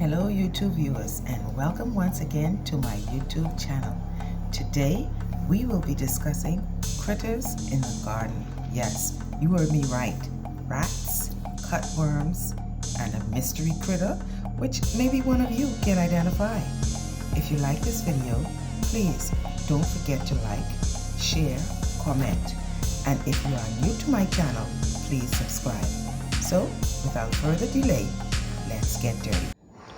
Hello YouTube viewers and welcome once again to my YouTube channel. Today we will be discussing critters in the garden. Yes, you heard me right. Rats, cutworms, and a mystery critter which maybe one of you can identify. If you like this video, please don't forget to like, share, comment, and if you are new to my channel, please subscribe. So without further delay, let's get dirty.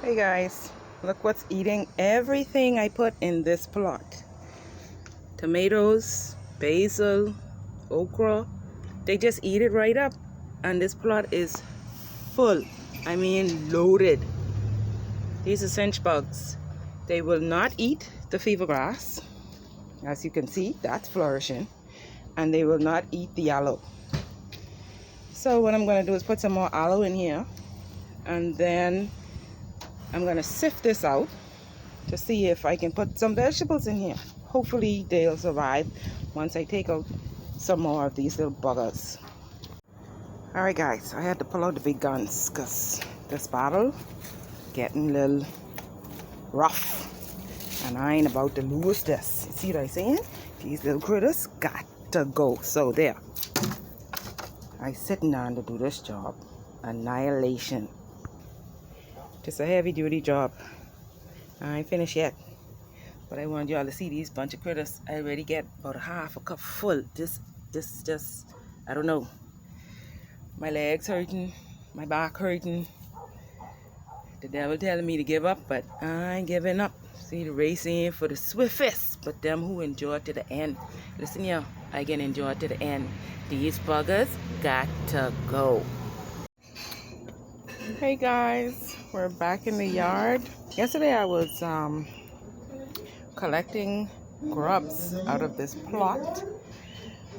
Hey guys, look what's eating everything I put in this plot. Tomatoes, basil, okra, they just eat it right up. And this plot is full, I mean loaded. These are cinch bugs. They will not eat the fever grass. As you can see, that's flourishing. And they will not eat the aloe. So what I'm going to do is put some more aloe in here. And then I'm going to sift this out to see if I can put some vegetables in here. Hopefully they'll survive once I take out some more of these little buggers. Alright guys, I had to pull out the big guns because this battle getting a little rough. And I ain't about to lose this. You see what I'm saying? These little critters got to go. So there. I sitting down to do this job. Annihilation. Just a heavy duty job. I ain't finished yet. But I want y'all to see these bunch of critters. I already get about a half a cup full. This just, I don't know. My legs hurting. My back hurting. The devil telling me to give up, but I ain't giving up. See, the race in for the swiftest, but them who enjoy to the end. Listen here, I can enjoy to the end. These buggers got to go. Hey guys, we're back in the yard. Yesterday I was collecting grubs out of this plot,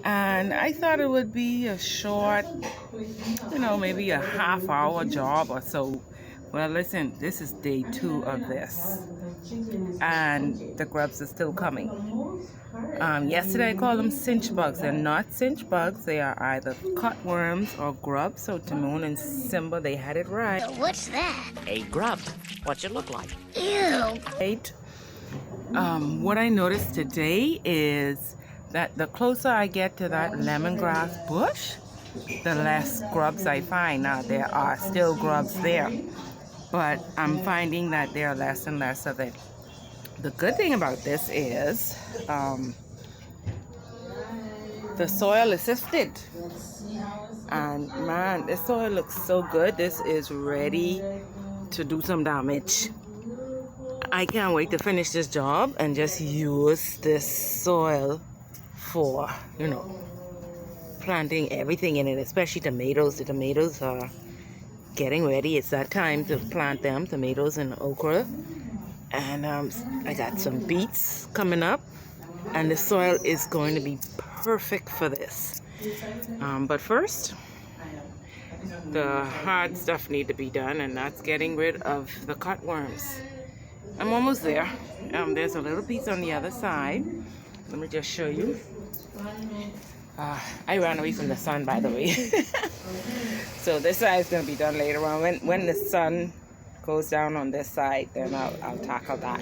and I thought it would be a short, maybe a half-hour job or so. Well, listen, this is day 2 of this, and the grubs are still coming. Yesterday I called them cinch bugs. They're not cinch bugs. They are either cutworms or grubs. So Timon and Simba, they had it right. What's that? A grub. What's it look like? Ew. Right. What I noticed today is that the closer I get to that lemongrass bush, the less grubs I find. Now, there are still grubs there, but I'm finding that there are less and less of it. The good thing about this is the soil is sifted, and man, this soil looks so good. This is ready to do some damage. I can't wait to finish this job and just use this soil for, planting everything in it, especially tomatoes. The tomatoes are getting ready. It's that time to plant them, tomatoes and okra. And I got some beets coming up, and the soil is going to be perfect for this. But first, the hard stuff need to be done, and that's getting rid of the cutworms. I'm almost there. There's a little piece on the other side. Let me just show you. I ran away from the sun, by the way. So this side is going to be done later on. When the sun goes down on this side, then I'll tackle that.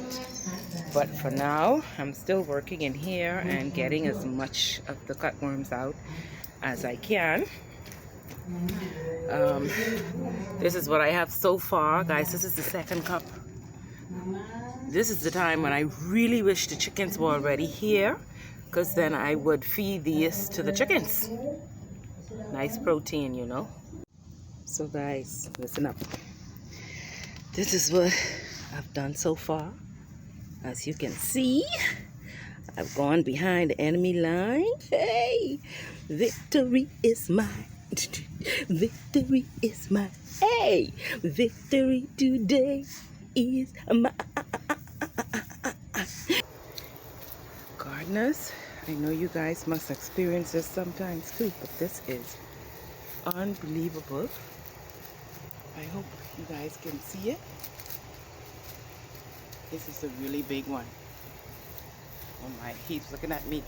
But for now, I'm still working in here and getting as much of the cutworms out as I can. This is what I have so far, guys. This is the second cup. This is the time when I really wish the chickens were already here, because then I would feed these to the chickens. Nice protein, So guys, listen up. This is what I've done so far. As you can see, I've gone behind the enemy line. Hey, victory is mine. Victory is mine. Hey, victory today is mine. Gardeners, I know you guys must experience this sometimes too, but this is unbelievable. I hope you guys can see it. This is a really big one. Oh my, he's looking at me.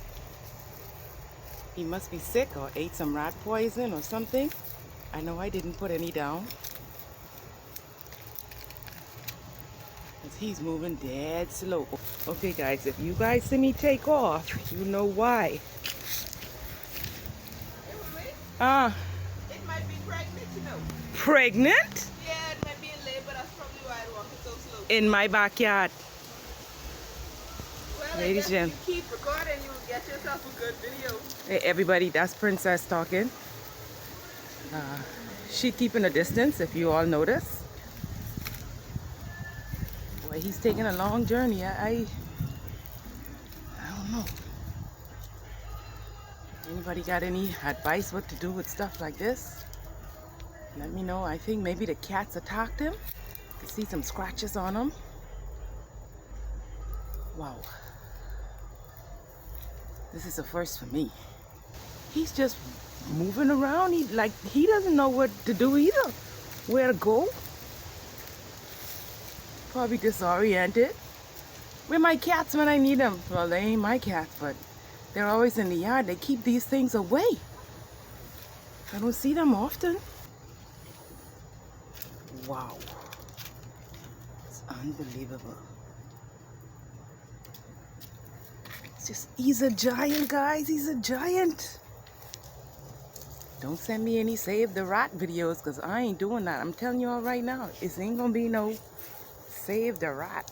He must be sick or ate some rat poison or something. I know I didn't put any down. He's moving dead slow. Okay, guys, if you guys see me take off, you know why. It might be pregnant, you know. Pregnant? Yeah, it might be in labor. That's probably why I walk it so slow. In my backyard. Well, Ladies I guess and if you keep recording, you'll get yourself a good video. Hey, everybody, that's Princess talking. She keeping a distance, if you all notice. Boy, he's taking a long journey. I don't know. Anybody got any advice what to do with stuff like this? Let me know. I think maybe the cats attacked him. I can see some scratches on him. Wow. This is a first for me. He's just moving around. He doesn't know what to do either. Where to go. Probably disoriented. Where my cats when I need them? Well, they ain't my cats, but they're always in the yard. They keep these things away. I don't see them often. Wow. It's unbelievable. He's a giant, guys. He's a giant. Don't send me any Save the Rat videos, because I ain't doing that. I'm telling you all right now. It ain't going to be no Save the Rat.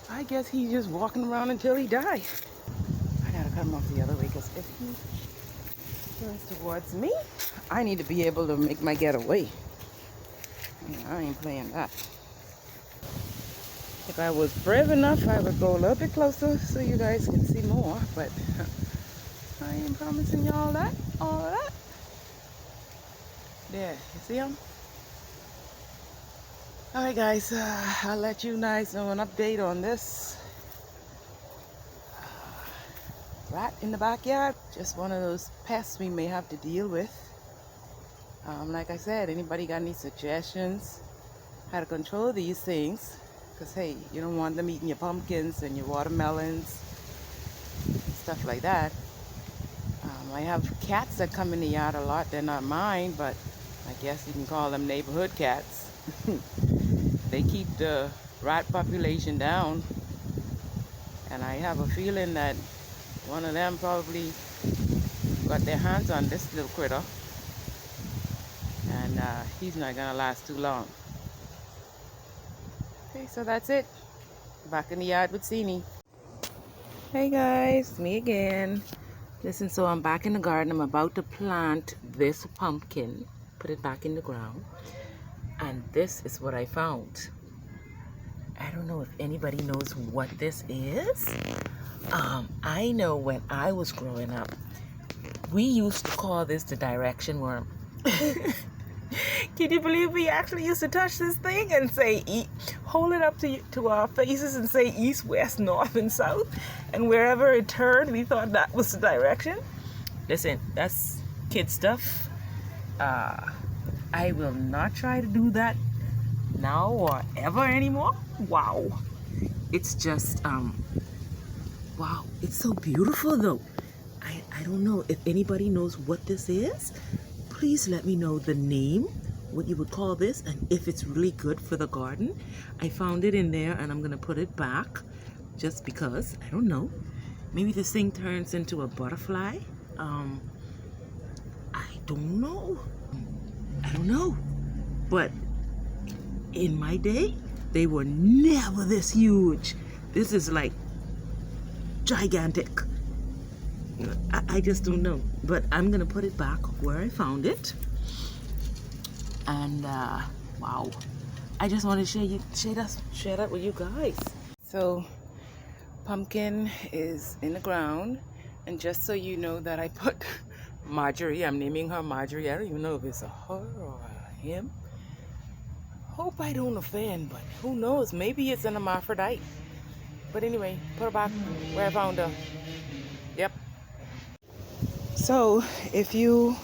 I guess he's just walking around until he dies. I got to cut him off the other way, because if he turns towards me, I need to be able to make my getaway. I ain't playing that. If I was brave enough, I would go a little bit closer so you guys can see more, but I ain't promising you all that. There, you see him? Alright guys, I'll let you guys know an update on this rat in the backyard. Just one of those pests we may have to deal with. Like I said, anybody got any suggestions how to control these things? Because hey, you don't want them eating your pumpkins and your watermelons, stuff like that. I have cats that come in the yard a lot. They're not mine, but I guess you can call them neighborhood cats. They keep the rat population down. And I have a feeling that one of them probably got their hands on this little critter. And he's not gonna last too long. Okay, so that's it. Back in the yard with Sini. Hey guys, me again. Listen, so I'm back in the garden. I'm about to plant this pumpkin, put it back in the ground. And this is what I found. I don't know if anybody knows what this is. I know when I was growing up, we used to call this the direction worm. Can you believe we actually used to touch this thing and say, hold it up to our faces and say east, west, north, and south? And wherever it turned, we thought that was the direction. Listen, that's kid stuff. I will not try to do that now or ever anymore. Wow. It's just, wow. It's so beautiful, though. I don't know if anybody knows what this is. Please let me know the name, what you would call this, and if it's really good for the garden. I found it in there and I'm gonna put it back just because. I don't know. Maybe this thing turns into a butterfly. I don't know. But in my day, they were never this huge. This is like gigantic. I just don't know, but I'm gonna put it back where I found it. And wow, I just want to share that with you guys. So pumpkin is in the ground, and just so you know that I put Marjorie, I'm naming her Marjorie. I don't even know if it's a her or a him. Hope I don't offend, but who knows, maybe it's an hermaphrodite. But anyway, put her back where I found her. Yep. So, if you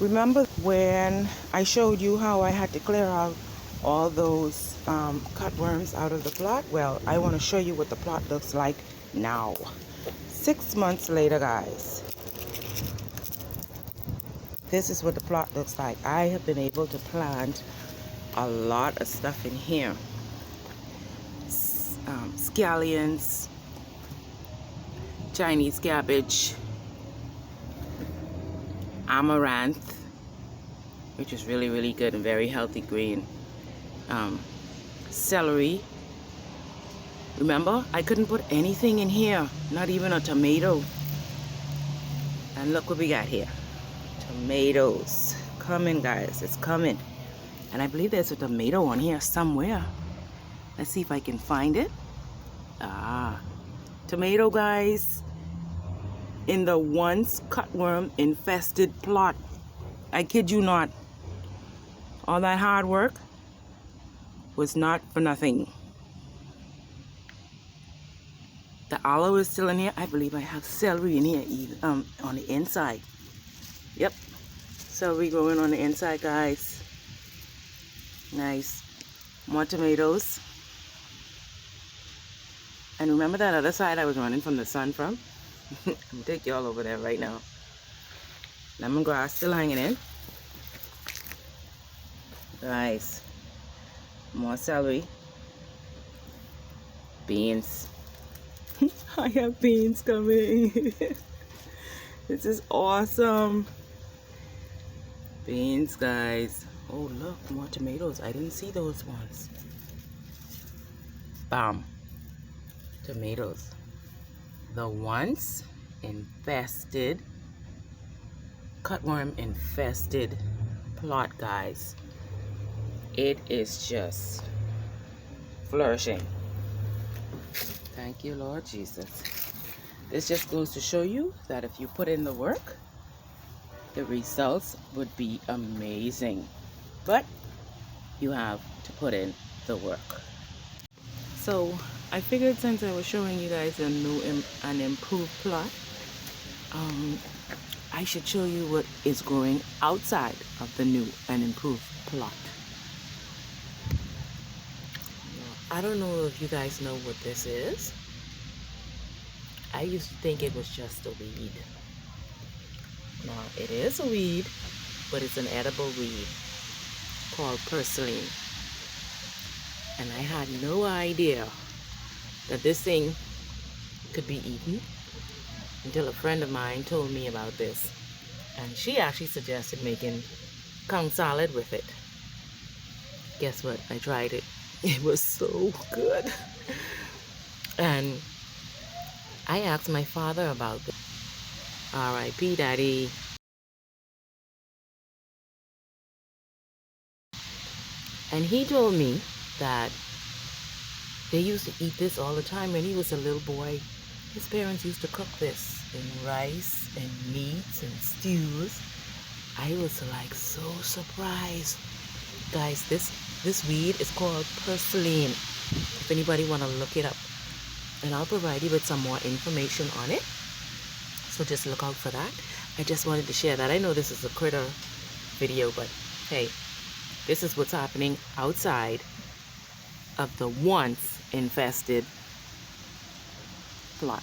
remember when I showed you how I had to clear out all those cutworms out of the plot, well, I want to show you what the plot looks like now. 6 months later, guys. This is what the plot looks like. I have been able to plant a lot of stuff in here. scallions, Chinese cabbage, amaranth, which is really, really good and very healthy green, celery. Remember, I couldn't put anything in here, not even a tomato. And look what we got here. Tomatoes. Coming, guys. It's coming. And I believe there's a tomato on here somewhere. Let's see if I can find it. Ah. Tomato, guys. In the once cutworm infested plot. I kid you not. All that hard work was not for nothing. The aloe is still in here. I believe I have celery in here on the inside. Yep. Celery growing on the inside, guys. Nice. More tomatoes. And remember that other side I was running from the sun from? I'm going to take y'all over there right now. Lemongrass still hanging in. Nice. More celery. Beans. I have beans coming. This is awesome. Beans, guys. Oh, look, more tomatoes. I didn't see those ones. Bam. Tomatoes. The once infested, cutworm infested plot, guys. It is just flourishing. Thank you, Lord Jesus. This just goes to show you that if you put in the work, the results would be amazing. But you have to put in the work. So I figured since I was showing you guys a new and improved plot, I should show you what is growing outside of the new and improved plot. I don't know if you guys know what this is. I used to think it was just a weed. Now, it is a weed, but it's an edible weed called purslane. And I had no idea that this thing could be eaten until a friend of mine told me about this. And she actually suggested making conch salad with it. Guess what? I tried it. It was so good. And I asked my father about this. R.I.P. Daddy. And he told me that they used to eat this all the time when he was a little boy. His parents used to cook this in rice and meats and stews. I was like so surprised. Guys, this weed is called purslane. If anybody want to look it up. And I'll provide you with some more information on it. So just look out for that. I just wanted to share that. I know this is a critter video, but hey, this is what's happening outside of the once infested plot.